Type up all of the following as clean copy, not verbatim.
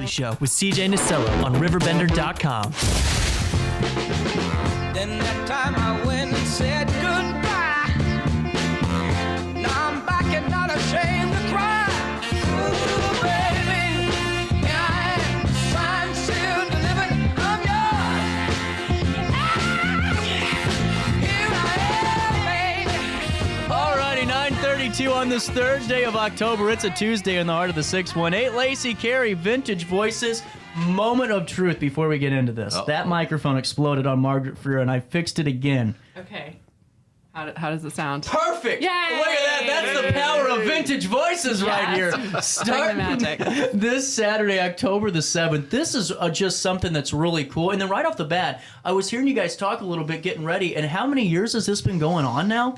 Daily Show with CJ Nasello on RiverBender.com. Then that time I went and said goodbye. Now I'm back and not ashamed to cry. Ooh, baby, here I am, signed, sealed, delivered, I'm yours. Here I am, baby. Alrighty, 9:32 on this third day of October. It's a Tuesday in the heart of the 618. Lacy, Kerry, Vintage Voices. Moment of truth before we get into this. Uh-oh. That microphone exploded on Margaret Freer, and I fixed it again. Okay. How does it sound? Perfect! Yay! Look at that. That's the power of Vintage Voices right here. Starting magic. this Saturday, October the 7th. This is just something that's really cool. And then right off the bat, I was hearing you guys talk a little bit getting ready. And how many years has this been going on now?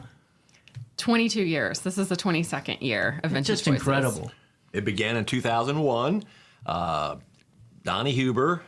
22 years. This is the 22nd year of Vintage Just Voices. incredible. It began in 2001. Donnie Huber,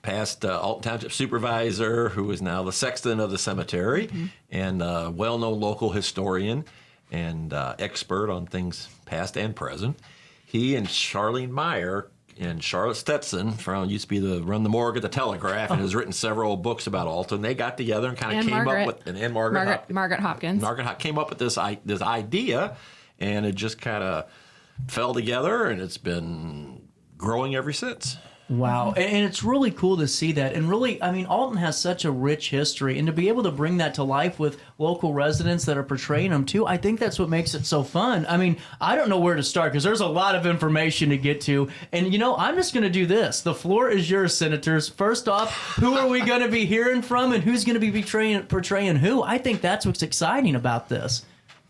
past Alton Township supervisor, who is now the sexton of the cemetery, and well-known local historian and expert on things past and present. He and Charlene Meyer and Charlotte Stetson used to be run the morgue at the Telegraph, and has written several books about Alton. They got together and kind of came up with, and Margaret Hopkins. Came up with this idea, and it just kind of fell together, and it's been growing ever since. Wow. And it's really cool to see that. And really, I mean, Alton has such a rich history. And to be able to bring that to life with local residents that are portraying them, too, I think that's what makes it so fun. I mean, I don't know where to start because there's a lot of information to get to. And, you know, I'm just going to do this. The floor is yours, Senators. First off, who are we going to be hearing from and who's going to be portraying who? I think that's what's exciting about this.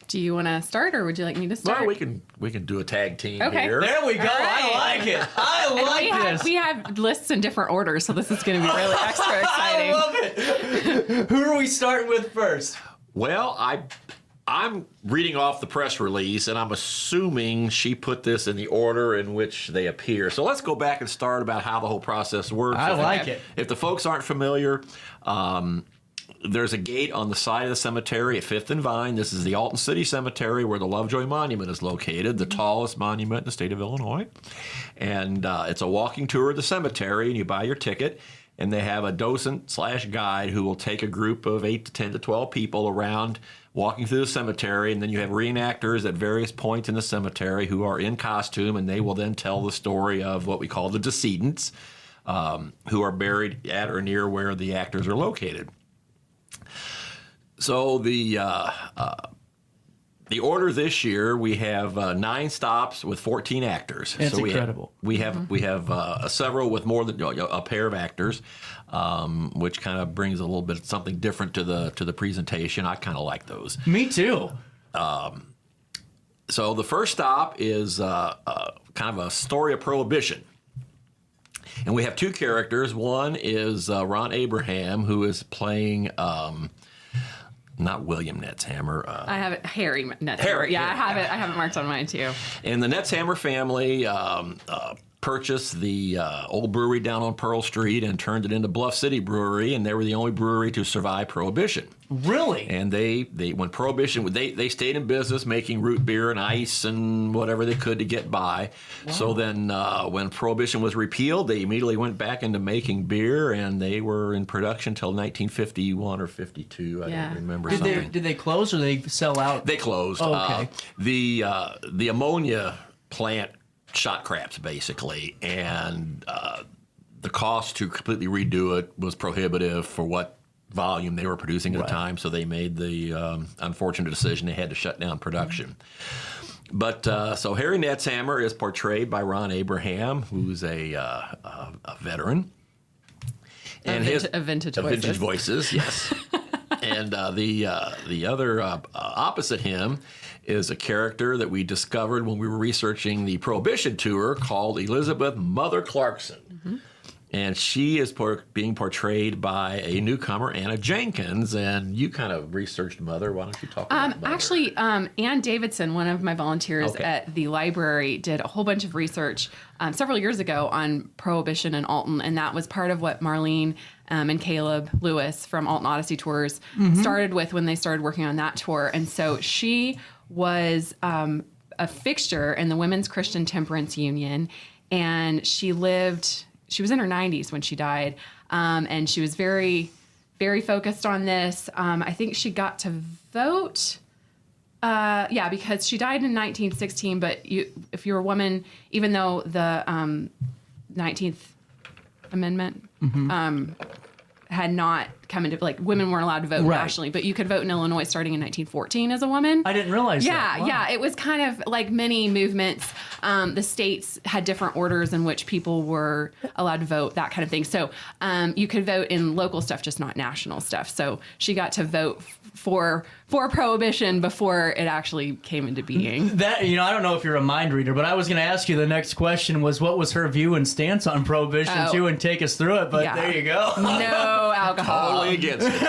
Do you want to start, or would you like me to start? Well, we can do a tag team Okay. here. There we go. All right. I like it. I And like this. we have lists in different orders, so this is going to be really extra exciting. I love it. Who are we starting with first? Well, I'm reading off the press release, and I'm assuming she put this in the order in which they appear. So let's go back and start about how the whole process works. I like it. If the folks aren't familiar, there's a gate on the side of the cemetery at 5th and Vine. This is the Alton City Cemetery where the Lovejoy Monument is located, the tallest monument in the state of Illinois. And it's a walking tour of the cemetery, and you buy your ticket. And they have a docent/guide who will take a group of 8 to 10 to 12 people around walking through the cemetery. And then you have reenactors at various points in the cemetery who are in costume, and they will then tell the story of what we call the decedents, who are buried at or near where the actors are located. So the order this year, we have 9 stops with 14 actors. It's so incredible. We have several with more than a pair of actors, which kind of brings a little bit of something different to the presentation. I kind of like those. Me too. So the first stop is kind of a story of Prohibition. And we have 2 characters. One is Ron Abraham, who is playing... not William Netzhammer. I have it, Harry Netzhammer. Harry, Yeah, Harry. I have it marked on mine too. And the Netzhammer family purchased the old brewery down on Pearl Street and turned it into Bluff City Brewery, and they were the only brewery to survive Prohibition. Really? And they when Prohibition, they stayed in business making root beer and ice and whatever they could to get by. Wow. So then when Prohibition was repealed, they immediately went back into making beer, and they were in production until 1951 or 52. I don't remember something. Did they close or they sell out? They closed. Oh, okay. The ammonia plant shot craps, basically, and the cost to completely redo it was prohibitive for what volume they were producing at the time, so they made the unfortunate decision they had to shut down production. But so Harry Netzhammer is portrayed by Ron Abraham, who's a veteran. And Vintage Vintage Voices, yes. And the other opposite him is a character that we discovered when we were researching the Prohibition tour called Elizabeth Mother Clarkson. Mm-hmm. And she is being portrayed by a newcomer, Anna Jenkins. And you kind of researched Mother. Why don't you talk about Mother? Actually, Ann Davidson, one of my volunteers at the library, did a whole bunch of research several years ago on Prohibition in Alton. And that was part of what Marlene and Caleb Lewis from Alton Odyssey Tours started with when they started working on that tour. And so she was a fixture in the Women's Christian Temperance Union. and she was in her 90s when she died, and she was very, very focused on this. I think she got to vote. Because she died in 1916, but if you're a woman, even though the 19th Amendment had not come into, like, women weren't allowed to vote nationally, but you could vote in Illinois starting in 1914 as a woman. I didn't realize that. Wow. Yeah. It was kind of like many movements. The states had different orders in which people were allowed to vote, that kind of thing. So you could vote in local stuff, just not national stuff. So she got to vote for Prohibition before it actually came into being. That, I don't know if you're a mind reader, but I was going to ask you, the next question was, what was her view and stance on Prohibition too, and take us through it. But there you go. No alcohol. Totally against it.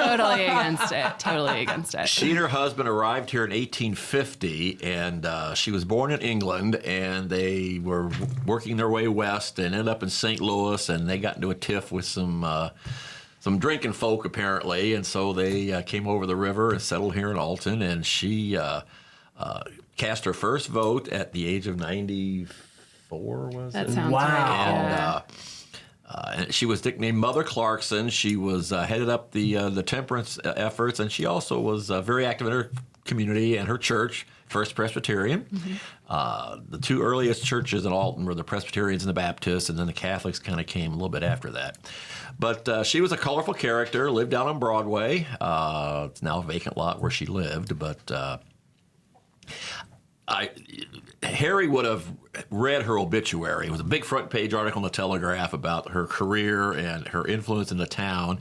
Totally against it. She and her husband arrived here in 1850, and she was born in England, and they were working their way west and ended up in St. Louis, and they got into a tiff with some drinking folk, apparently, and so they came over the river and settled here in Alton, and she cast her first vote at the age of 94, was That it? sounds Wow. right. Yeah. And she was nicknamed Mother Clarkson. She was headed up the temperance efforts, and she also was very active in her community and her church, First Presbyterian. The two earliest churches in Alton were the Presbyterians and the Baptists, and then the Catholics kind of came a little bit after that. But she was a colorful character, lived down on Broadway. It's now a vacant lot where she lived, but Harry would have read her obituary. It was a big front page article in the Telegraph about her career and her influence in the town.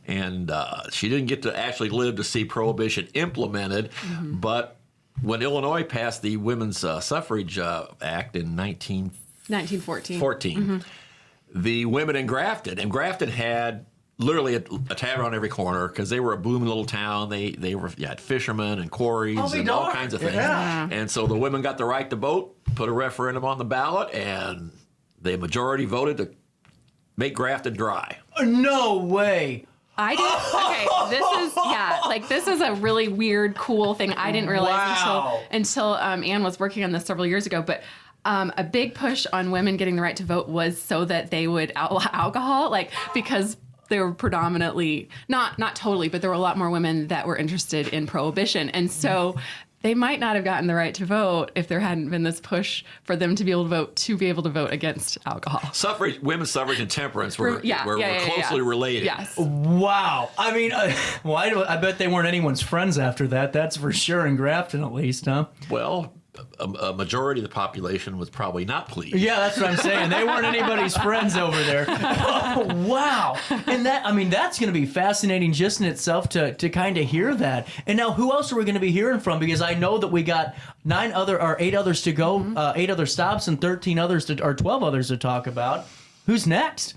And she didn't get to actually live to see Prohibition implemented, but when Illinois passed the Women's Suffrage Act in 1914, the women in Grafton, and Grafton had literally a tavern on every corner because they were a booming little town. They had fishermen and quarries and all kinds of things. Yeah. And so the women got the right to vote, put a referendum on the ballot, and the majority voted to make Grafton dry. No way. I did. Okay, this is a really weird, cool thing I didn't realize until Anne was working on this several years ago. But a big push on women getting the right to vote was so that they would outlaw alcohol, because they were predominantly not totally, but there were a lot more women that were interested in Prohibition, and so they might not have gotten the right to vote if there hadn't been this push for them to be able to vote against alcohol. Women's suffrage and temperance were closely related. Yes. Wow. I mean, I bet they weren't anyone's friends after that. That's for sure, in Grafton at least, huh? Well, a majority of the population was probably not pleased. Yeah, that's what I'm saying. They weren't anybody's friends over there. Oh, wow. And that's going to be fascinating just in itself to kind of hear that. And now, who else are we going to be hearing from? Because I know that we got 8 others to go, 8 other stops, and 12 others to talk about. Who's next?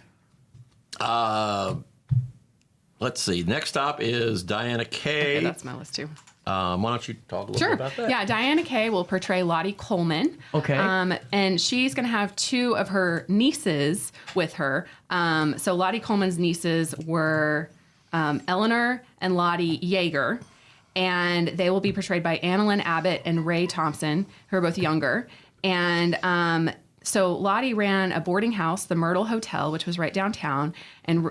Let's see. Next stop is Diana Kay. Okay, that's my list too. Why don't you talk a little bit about that? Yeah, Diana Kay will portray Lottie Coleman. Okay. And she's going to have 2 of her nieces with her. So Lottie Coleman's nieces were Eleanor and Lottie Yeager. And they will be portrayed by Annalyn Abbott and Ray Thompson, who are both younger. And so Lottie ran a boarding house, the Myrtle Hotel, which was right downtown. And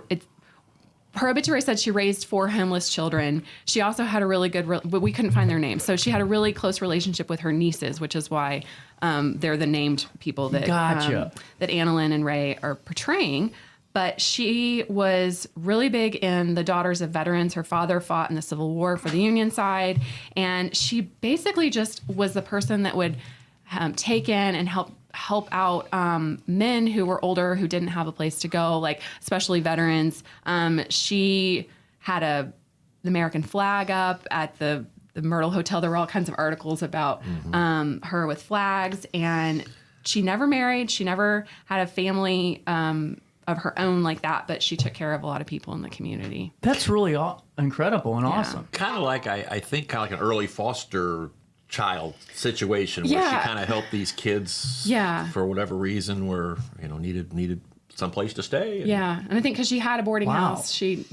her obituary said she raised 4 homeless children. She also had a really good, but we couldn't find their names. So she had a really close relationship with her nieces, which is why they're the named people that that Annalyn and Ray are portraying. But she was really big in the Daughters of Veterans. Her father fought in the Civil War for the Union side, and she basically just was the person that would take in and help out men who were older who didn't have a place to go, especially veterans. She had the American flag up at the Myrtle Hotel. There were all kinds of articles about her with flags, and she never married. She never had a family of her own like that, but she took care of a lot of people in the community. That's really incredible and awesome. Kind of like, I think, kind of like an early foster child situation where she kind of helped these kids for whatever reason were needed someplace to stay. And I think because she had a boarding house, she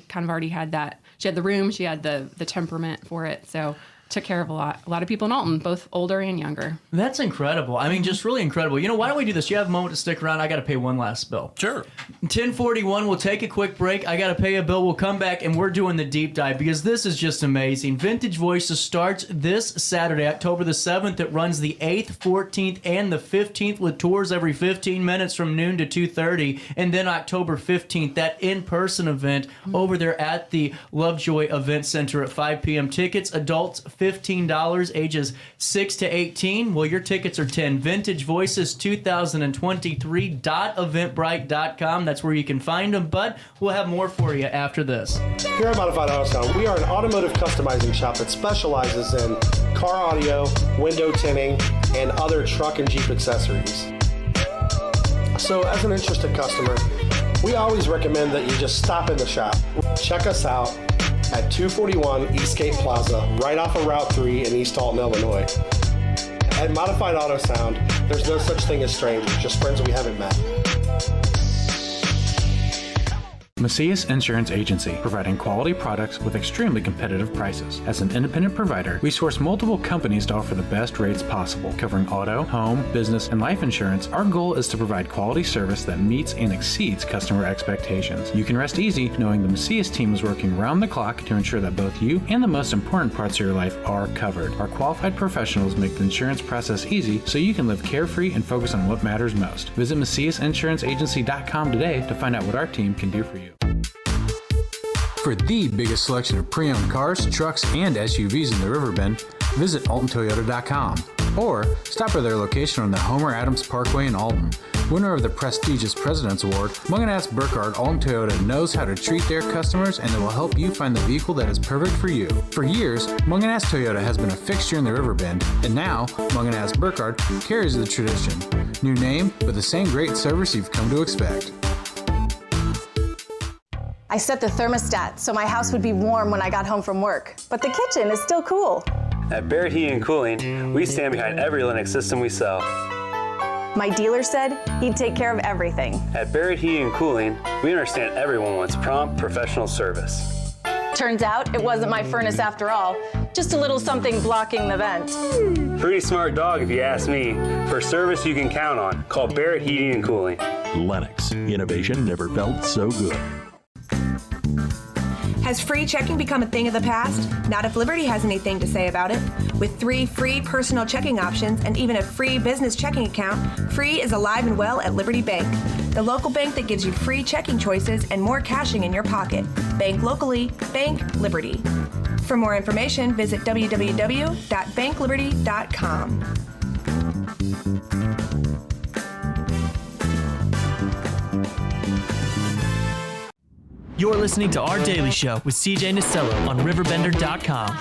kind of already had that. She had the room, she had the temperament for it. So took care of a lot of people in Alton, both older and younger. That's incredible. I mean, just really incredible. You know, why don't we do this? You have a moment to stick around. I got to pay one last bill. Sure. 10:41, we'll take a quick break. I got to pay a bill. We'll come back, and we're doing the deep dive because this is just amazing. Vintage Voices starts this Saturday, October the 7th. It runs the 8th, 14th, and the 15th with tours every 15 minutes from noon to 2:30. And then October 15th, that in-person event over there at the Lovejoy Event Center at 5 p.m. Tickets, adults $15, ages 6 to 18. Well, your tickets are 10. Vintage Voices 2023.eventbrite.com. That's where you can find them, but we'll have more for you after this. Here at Modified Auto Sound, we are an automotive customizing shop that specializes in car audio, window tinting, and other truck and Jeep accessories. So as an interested customer, we always recommend that you just stop in the shop. Check us out at 241 Eastgate Plaza, right off of Route 3 in East Alton, Illinois. At Modified Auto Sound, there's no such thing as strangers, just friends we haven't met. Macias Insurance Agency, providing quality products with extremely competitive prices. As an independent provider, we source multiple companies to offer the best rates possible, covering auto, home, business, and life insurance. Our goal is to provide quality service that meets and exceeds customer expectations. You can rest easy knowing the Macias team is working round the clock to ensure that both you and the most important parts of your life are covered. Our qualified professionals make the insurance process easy so you can live carefree and focus on what matters most. Visit MaciasInsuranceAgency.com today to find out what our team can do for you. For the biggest selection of pre-owned cars, trucks, and SUVs in the Riverbend, visit AltonToyota.com or stop by their location on the Homer Adams Parkway in Alton. Winner of the prestigious President's Award, Munganast Burkhardt Alton Toyota knows how to treat their customers, and they will help you find the vehicle that is perfect for you. For years, Munganast Toyota has been a fixture in the Riverbend, and now Munganast Burkhardt carries the tradition. New name, but the same great service you've come to expect. I set the thermostat so my house would be warm when I got home from work, but the kitchen is still cool. At Barrett Heating and Cooling, we stand behind every Lennox system we sell. My dealer said he'd take care of everything. At Barrett Heating and Cooling, we understand everyone wants prompt, professional service. Turns out it wasn't my furnace after all, just a little something blocking the vent. Pretty smart dog if you ask me. For service you can count on, call Barrett Heating and Cooling. Lennox, innovation never felt so good. Has free checking become a thing of the past? Not if Liberty has anything to say about it. With 3 free personal checking options and even a free business checking account, free is alive and well at Liberty Bank, the local bank that gives you free checking choices and more cashing in your pocket. Bank locally, bank Liberty. For more information, visit www.bankliberty.com. You're listening to Our Daily Show with CJ Nasello on RiverBender.com.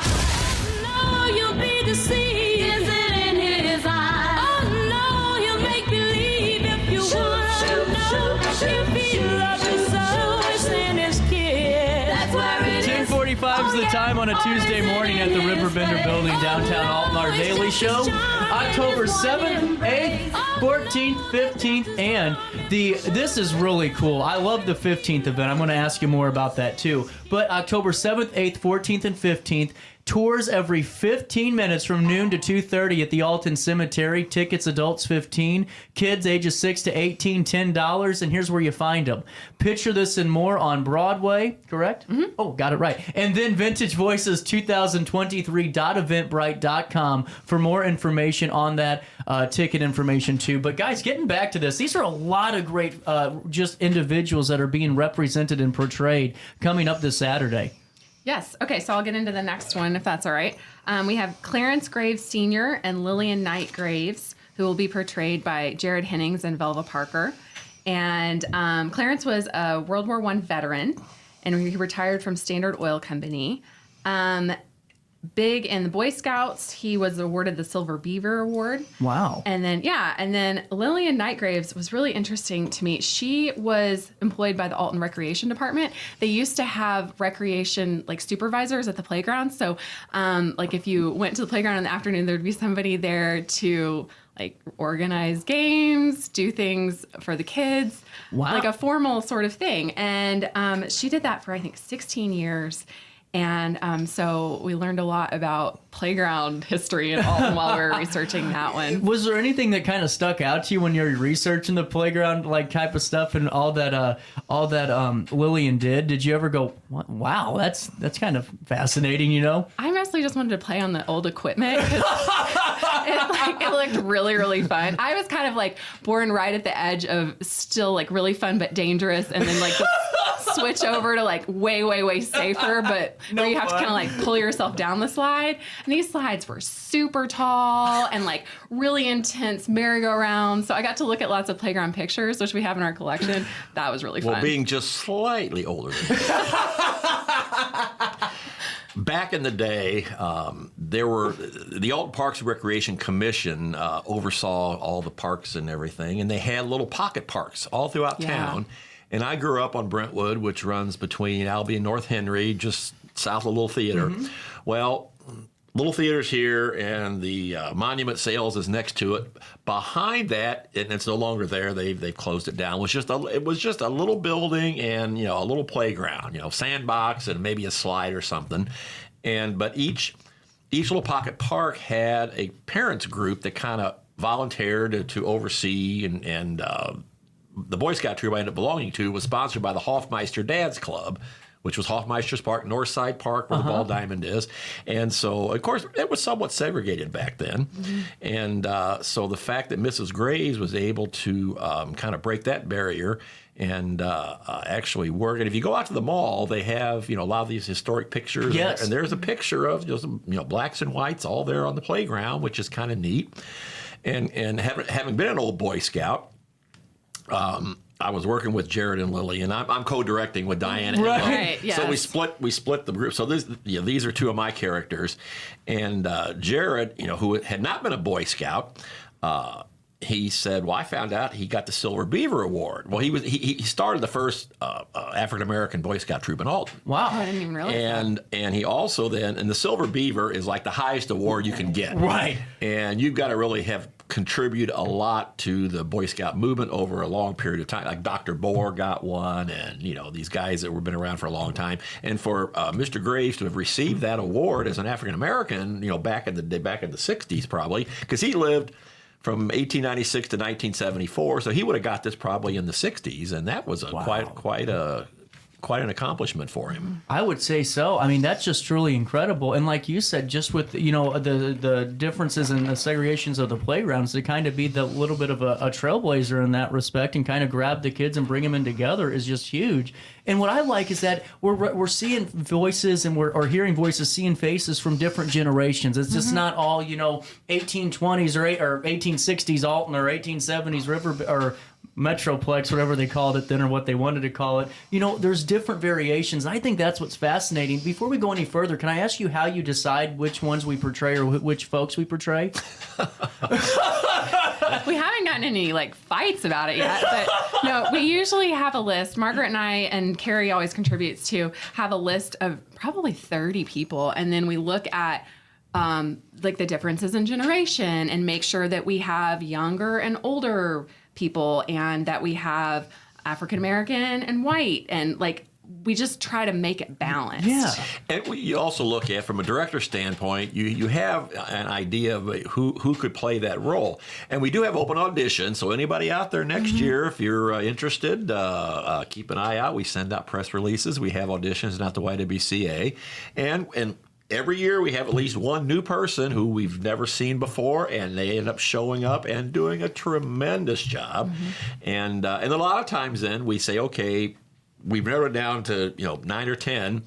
Is the time on a Tuesday morning at the RiverBender building downtown Alton. Our Daily Show, October 7th, 8th, 14th, 15th, and this is really cool. I love the 15th event. I'm going to ask you more about that too. But October 7th, 8th, 14th, and 15th, tours every 15 minutes from noon to 2:30 at the Alton Cemetery. Tickets, adults $15, kids ages 6 to 18, $10. And here's where you find them. Picture This and More on Broadway, correct? Mm-hmm. Oh, got it right. And then Vintage Voices 2023.eventbrite.com for more information on that, ticket information too. But guys, getting back to this, these are a lot of great just individuals that are being represented and portrayed coming up this Saturday. Yes. Okay, so I'll get into the next one, if that's all right. We have Clarence Graves Sr. and Lillian Knight Graves, who will be portrayed by Jared Hennings and Velva Parker. And Clarence was a World War I veteran, and he retired from Standard Oil Company. Big in the Boy Scouts, he was awarded the Silver Beaver Award. Wow. And then Lillian Knight Graves was really interesting to me. She was employed by the Alton Recreation Department. They used to have recreation supervisors at the playground. So if you went to the playground in the afternoon, there'd be somebody there to organize games, do things for the kids. Wow. Like a formal sort of thing. And she did that for, I think, 16 years. And so we learned a lot about playground history in Alton while we were researching that one. Was there anything that kind of stuck out to you when you were researching the playground like type of stuff and all that Lillian did? Did you ever go, wow, that's kind of fascinating, you know? I mostly just wanted to play on the old equipment. It looked really, really fun. I was kind of like born right at the edge of still like really fun but dangerous, and then like the switch over to like way, way, way safer, but where you have to kind of like pull yourself down the slide. And these slides were super tall and like really intense merry-go-round. So I got to look at lots of playground pictures, which we have in our collection. That was really fun. Well, being just slightly older than you. Back in the day, there were the Alton Parks and Recreation Commission oversaw all the parks and everything, and they had little pocket parks all throughout town. And I grew up on Brentwood, which runs between Albee and North Henry, just south of Little Theater. Mm-hmm. Well, Little Theater's here, and the Monument Sales is next to it. Behind that, and it's no longer there. They've closed it down. It was just a little building and a little playground, sandbox and maybe a slide or something. But each little pocket park had a parents group that kind of volunteered to oversee, and the Boy Scout troop I ended up belonging to was sponsored by the Hoffmeister Dads Club, which was Hoffmeister's Park, Northside Park, where the Ball Diamond is. And so, of course, it was somewhat segregated back then. Mm-hmm. And so the fact that Mrs. Graves was able to kind of break that barrier and actually work. And if you go out to the mall, they have, a lot of these historic pictures. Yes. And there's a picture of blacks and whites all there on the playground, which is kind of neat. And having been an old Boy Scout, I was working with Jared and Lily, and I'm co-directing with Diane. Right. Yes. So we split the group. So these are two of my characters, and Jared, who had not been a Boy Scout, he said, "Well, I found out he got the Silver Beaver Award." Well, he started the first African American Boy Scout troop in Alton. Wow, I didn't even realize that. And he also and the Silver Beaver is like the highest award you can get. Right. And you've got to really have contribute a lot to the Boy Scout movement over a long period of time. Like Dr. Bohr got one, and these guys that have been around for a long time. And for Mr. Graves to have received that award as an African American, back in the 60s probably, because he lived from 1896 to 1974, so he would have got this probably in the 60s, and that was quite an accomplishment for him. I would say so. I mean, that's just truly incredible. And like you said, just with, the differences and the segregations of the playgrounds, to kind of be the little bit of a trailblazer in that respect and kind of grab the kids and bring them in together is just huge. And what I like is that we're seeing voices and we're hearing voices, seeing faces from different generations. It's just not all, 1820s or 1860s Alton or 1870s River or Metroplex, whatever they called it then, or what they wanted to call it. There's different variations. I think that's what's fascinating. Before we go any further, can I ask you how you decide which ones we portray or which folks we portray? We haven't gotten any fights about it yet, but no, we usually have a list. Margaret and I, and Kerry always contributes to, have a list of probably 30 people, and then we look at the differences in generation and make sure that we have younger and older people and that we have African American and white, and we just try to make it balanced. Yeah. And you also look at, from a director standpoint, you have an idea of who could play that role. And we do have open auditions, so anybody out there next year, if you're interested, keep an eye out. We send out press releases. We have auditions at the YWCA. And every year we have at least one new person who we've never seen before, and they end up showing up and doing a tremendous job. And a lot of times then we say, okay, we've narrowed it down to 9 or 10,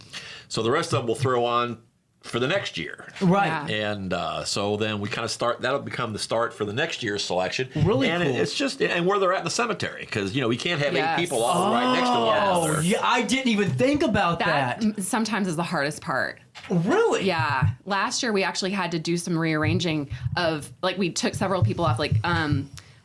so the rest of them we'll throw on for the next year. Right. Yeah. And so then we kind of start, that'll become the start for the next year's selection. Really and cool. It's just, and where they're at in the cemetery, because, we can't have 8 people Yes. all right next to one another. Oh, yeah, I didn't even think about that. Sometimes is the hardest part. Really? Yeah. Last year we actually had to do some rearranging of, we took several people off,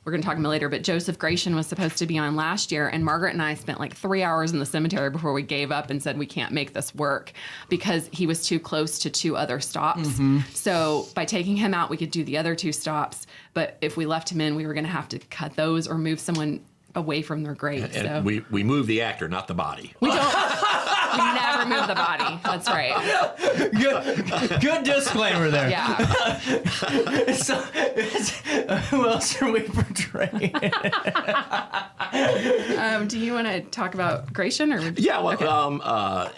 we're going to talk about it later, but Joseph Gratian was supposed to be on last year, and Margaret and I spent 3 hours in the cemetery before we gave up and said we can't make this work because he was too close to 2 other stops. So by taking him out, we could do the other 2 stops, but if we left him in, we were going to have to cut those or move someone away from their grave. And we move the actor, not the body. We don't. never move the body. That's right. Good disclaimer there. Yeah. So, who else are we portraying? Do you want to talk about Gratian? Or Yeah, well, okay.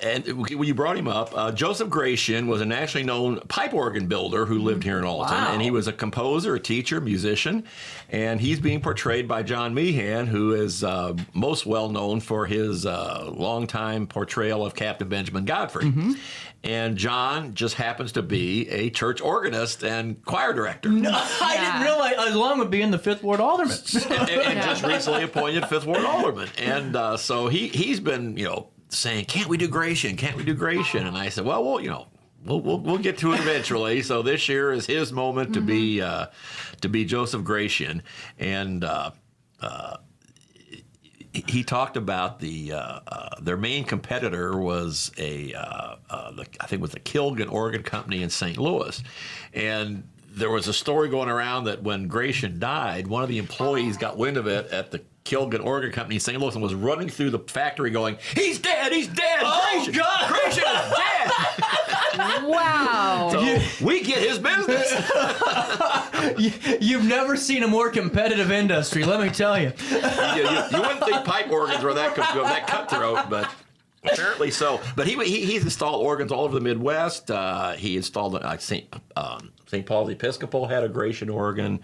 and when you brought him up, Joseph Gratian was a nationally known pipe organ builder who lived here in Alton, and he was a composer, a teacher, musician, and he's being portrayed by John Meehan, who is most well known for his longtime portrayal of Captain Benjamin Godfrey. And John just happens to be a church organist and choir director. No, I didn't realize, along with being the 5th Ward Alderman. and just recently appointed 5th Ward Alderman. And so he's been, saying, can't we do Gratian? Can't we do Gratian? And I said, well, we'll get to it eventually. So this year is his moment to be Joseph Gratian. And he talked about their main competitor was I think it was the Kilgan Organ Company in St. Louis, and there was a story going around that when Gratian died, one of the employees got wind of it at the Kilgan Organ Company in St. Louis and was running through the factory going, "He's dead! He's dead! Oh, Gratian, God! Gratian is dead!" Wow. So we get his business. You've never seen a more competitive industry, let me tell you. You wouldn't think pipe organs were that cutthroat, but apparently so. But he's installed organs all over the Midwest. He installed St. Paul's Episcopal had a Gratian organ.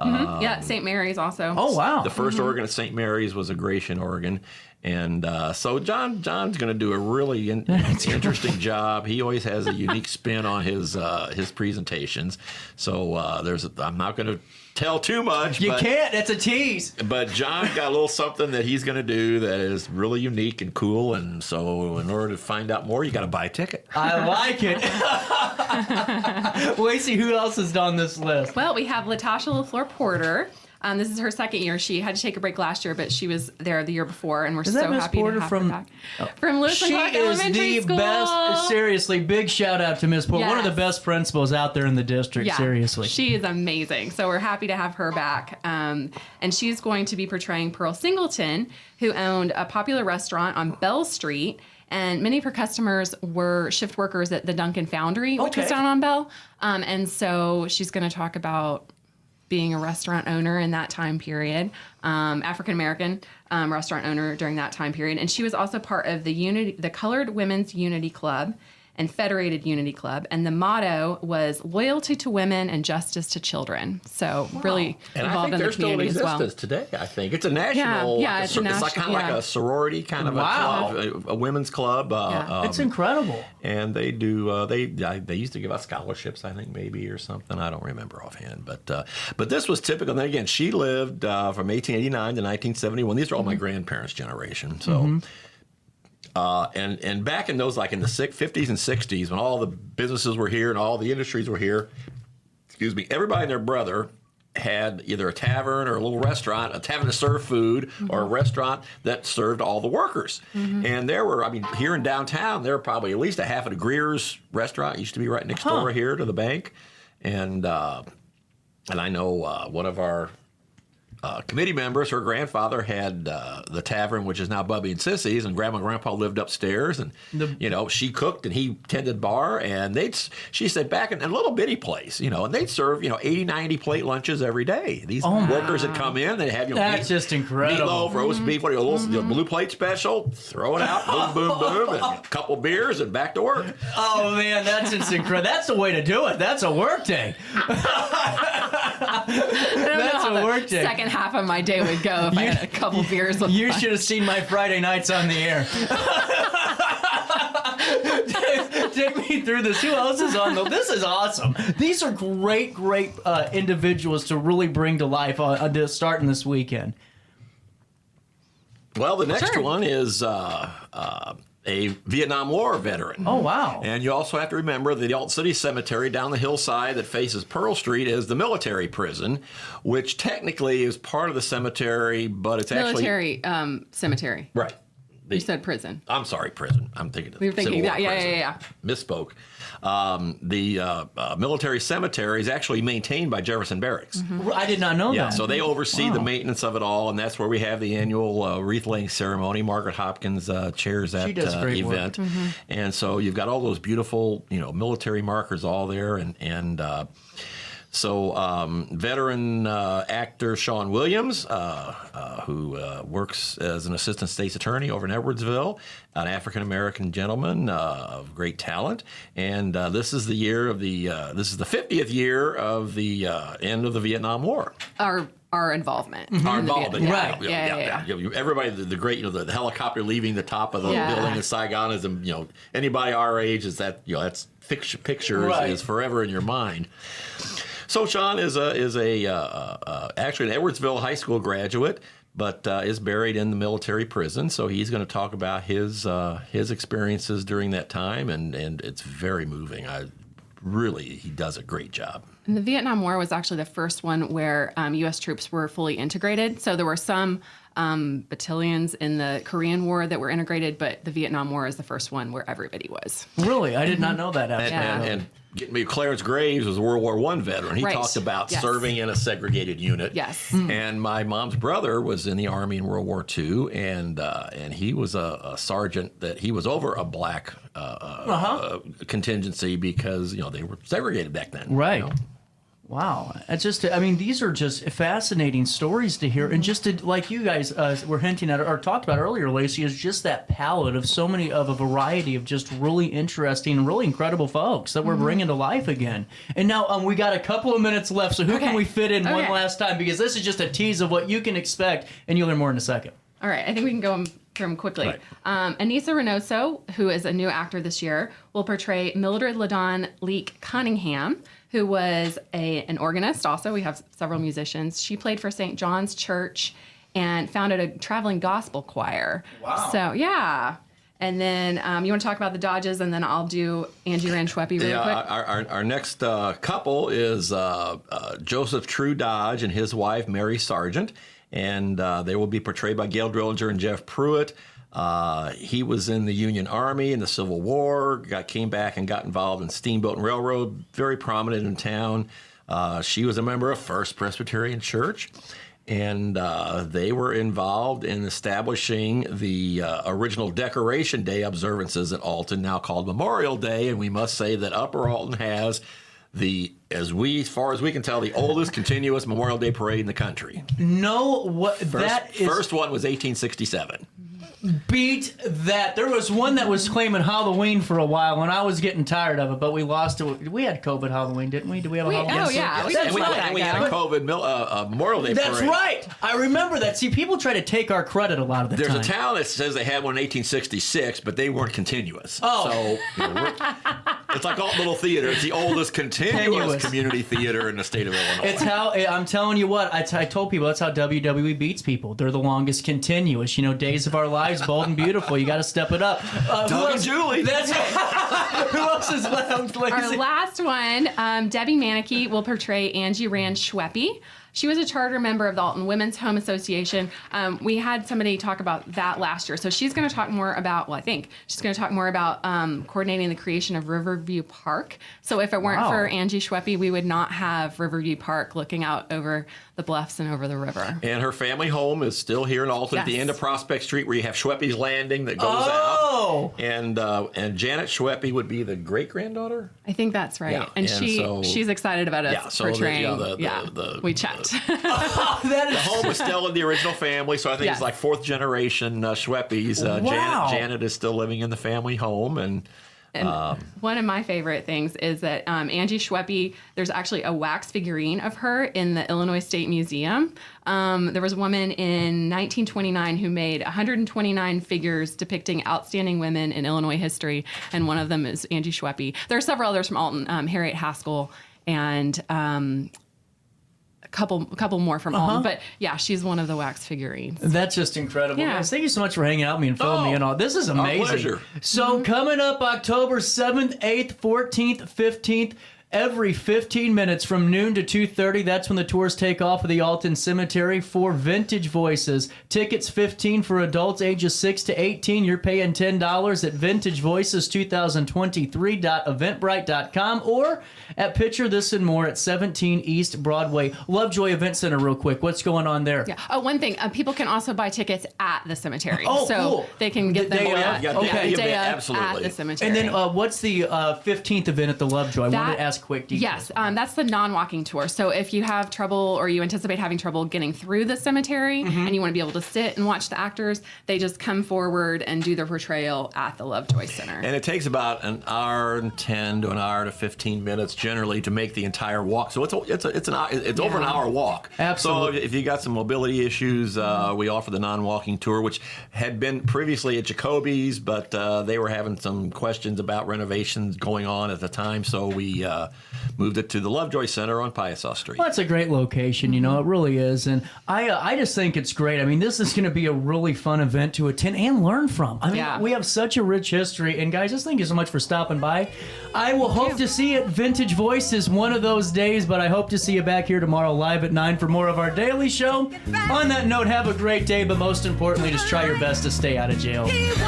Yeah, St. Mary's also. Oh, wow. The first organ at St. Mary's was a Gratian organ. And so John's going to do a really interesting job. He always has a unique spin on his presentations. So I'm not going to tell too much. You can't. It's a tease. But John's got a little something that he's going to do that is really unique and cool. And so in order to find out more, you got to buy a ticket. I like it. Lacy, who else is on this list? Well, we have Latasha LaFleur Porter. This is her second year. She had to take a break last year, but she was there the year before, and we're Is so that Miss happy Porter to have her back. From Lewis and Clark Elementary She is the School. best. Seriously, big shout out to Miss Porter. One of the best principals out there in the district. Yeah, seriously, she is amazing. So we're happy to have her back. And she's going to be portraying Pearl Singleton, who owned a popular restaurant on Bell Street. And many of her customers were shift workers at the Duncan Foundry, which was down on Bell. And so she's going to talk about being a restaurant owner in that time period, African-American restaurant owner during that time period. And she was also part of the Colored Women's Unity Club and Federated Unity Club. And the motto was loyalty to women and justice to children. So really involved in the community as well. And I think they're still in existence today, I think. It's a national, it's like kind of like a sorority kind of a club, a women's club. It's incredible. And they do, they used to give out scholarships, I think, maybe, or something. I don't remember offhand. But this was typical. And again, she lived from 1889 to 1971. These are all my grandparents' generation. So. And back in those, like in the 50s and 60s, when all the businesses were here and all the industries were here, everybody and their brother had either a tavern or a little restaurant, a tavern to serve food, or a restaurant that served all the workers. And there were, here in downtown, there were probably at least a half of the Greer's restaurant. It used to be right next door here to the bank. And I know one of our committee members, her grandfather had the tavern, which is now Bubby and Sissy's, and Grandma and Grandpa lived upstairs, and she cooked and he tended bar, and she said back in a little bitty place, and they'd serve 80, 90 plate lunches every day. These workers would come in, they'd have that's just incredible. Meatloaf, roast beef, a little blue plate special, throw it out, boom, boom, boom, and a couple beers and back to work. Oh man, that's just incredible. That's the way to do it. That's a work day. That's a work day. Second half of my day would go if I had a couple beers with You should have seen my Friday nights on the air. Take me through this. Who else is on this is awesome. These are great individuals to really bring to life starting this weekend. Well, the next one is a Vietnam War veteran. Oh, wow. And you also have to remember the Alton City Cemetery down the hillside that faces Pearl Street is the military prison, which technically is part of the cemetery, but it's military cemetery. Right. You said prison. I'm sorry, prison. I'm thinking of We were thinking Civil War that. prison. Yeah. Misspoke. The military cemetery is actually maintained by Jefferson Barracks. I did not know that. So they oversee the maintenance of it all, and that's where we have the annual wreath-laying ceremony. Margaret Hopkins chairs that event. And so you've got all those beautiful, military markers all there, and so veteran actor Sean Williams, who works as an assistant state's attorney over in Edwardsville, an African-American gentleman of great talent. And this is the year of this is the 50th year of the end of the Vietnam War. Our involvement. Our involvement, right. Yeah. Everybody, the great, the helicopter leaving the top of the building in Saigon is, anybody our age is that, that's picture is forever in your mind. So Sean is actually an Edwardsville High School graduate, but is buried in the military prison. So he's going to talk about his experiences during that time, and it's very moving. He does a great job. And the Vietnam War was actually the first one where U.S. troops were fully integrated. So there were some battalions in the Korean War that were integrated, but the Vietnam War is the first one where everybody was. Really? I did not know that. And getting me, Clarence Graves was a World War I veteran. He talked about serving in a segregated unit. Yes. And my mom's brother was in the Army in World War II, and he was a sergeant that he was over a black contingency because they were segregated back then. Right. Wow. It's just, these are just fascinating stories to hear. And just to, like you guys were hinting at or talked about earlier, Lacy, is just that palette of of a variety of just really interesting and really incredible folks that we're bringing to life again. And now we got a couple of minutes left, so who can we fit in one last time? Because this is just a tease of what you can expect, and you'll learn more in a second. All right. I think we can go through them quickly. Right. Anissa Reynoso, who is a new actor this year, will portray Mildred LaDawn Leake Cunningham, who was an organist also. We have several musicians. She played for St. John's Church and founded a traveling gospel choir. Wow. So, yeah. And then you want to talk about the Dodges, and then I'll do Angie Ranchweppy really quick. Our next couple is Joseph True Dodge and his wife, Mary Sargent. And they will be portrayed by Gail Drillinger and Jeff Pruitt. He was in the Union Army in the Civil War, came back and got involved in Steamboat and Railroad, very prominent in town. She was a member of First Presbyterian Church, and they were involved in establishing the original Decoration Day observances at Alton, now called Memorial Day. And we must say that Upper Alton has as far as we can tell, the oldest continuous Memorial Day parade in the country. First one was 1867. Beat that. There was one that was claiming Halloween for a while, and I was getting tired of it, but we lost it. We had COVID Halloween, didn't we? Did we have a Halloween? Oh, yeah. We had a COVID Memorial Day parade. That's right. I remember that. See, people try to take our credit a lot of the time. There's a town that says they had one in 1866, but they weren't continuous. Oh. So, it's like Alton Little Theater. It's the oldest continuous community theater in the state of Illinois. It's how, I'm telling you what, I told people that's how WWE beats people. They're the longest continuous. Days of Our Lives, Bold and Beautiful. You got to step it up. Doug and Julie. That's who else is left? Our last one, Debbie Manicky will portray Angie Ranchweppy. She was a charter member of the Alton Women's Home Association. We had somebody talk about that last year. So she's going to talk more about, I think she's going to talk more about coordinating the creation of Riverview Park. So if it weren't for Angie Schweppy, we would not have Riverview Park looking out over the bluffs and over the river. And her family home is still here in Alton at the end of Prospect Street, where you have Schweppy's Landing that goes out. And Janet Schweppy would be the great-granddaughter? I think that's right. Yeah. And she's excied about us portraying. We checked. The home is still in the original family, so I think it's like fourth generation Schweppy's. Janet is still living in the family home, and one of my favorite things is that Angie Schweppy, there's actually a wax figurine of her in the Illinois State Museum. There was a woman in 1929 who made 129 figures depicting outstanding women in Illinois history, and one of them is Angie Schweppy. There are several others from Alton, Harriet Haskell, and a couple more from Alton, but she's one of the wax figurines. That's just incredible. Yeah. Guys, thank you so much for hanging out with me and filling me in all. This is amazing. Our pleasure. So coming up October 7th, 8th, 14th, 15th, every 15 minutes from noon to 2:30. That's when the tours take off of the Alton Cemetery for Vintage Voices. Tickets $15 for adults ages 6 to 18. You're paying $10 at vintagevoices2023.eventbrite.com or at Picture This and More at 17 East Broadway. Lovejoy Event Center, real quick. What's going on there? Yeah. Oh, one thing. People can also buy tickets at the cemetery. Oh, so cool. They can get them Day at, of? Okay. day of Absolutely. at the cemetery. And then what's the 15th event at the Lovejoy? I wanted to ask quick details. Yes, that's the non-walking tour. So if you have trouble or you anticipate having trouble getting through the cemetery and you want to be able to sit and watch the actors, they just come forward and do their portrayal at the Lovejoy Center. And it takes about an hour and 10 to an hour to 15 minutes generally to make the entire walk. So it's over an hour walk. Absolutely. So if you got some mobility issues, we offer the non-walking tour, which had been previously at Jacoby's, but they were having some questions about renovations going on at the time, so we moved it to the Lovejoy Center on Piasaw Street. Well, that's a great location, you know, it really is. And I just think it's great. I mean, this is going to be a really fun event to attend and learn from. I mean, we have such a rich history. And guys, just thank you so much for stopping by. I will hope to see you at Vintage Voices one of those days, but I hope to see you back here tomorrow live at 9 for more of our daily show. On that note, have a great day, but most importantly, just try your best to stay out of jail. He once knew.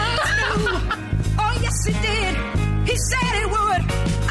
Oh, yes, he did. He said he would.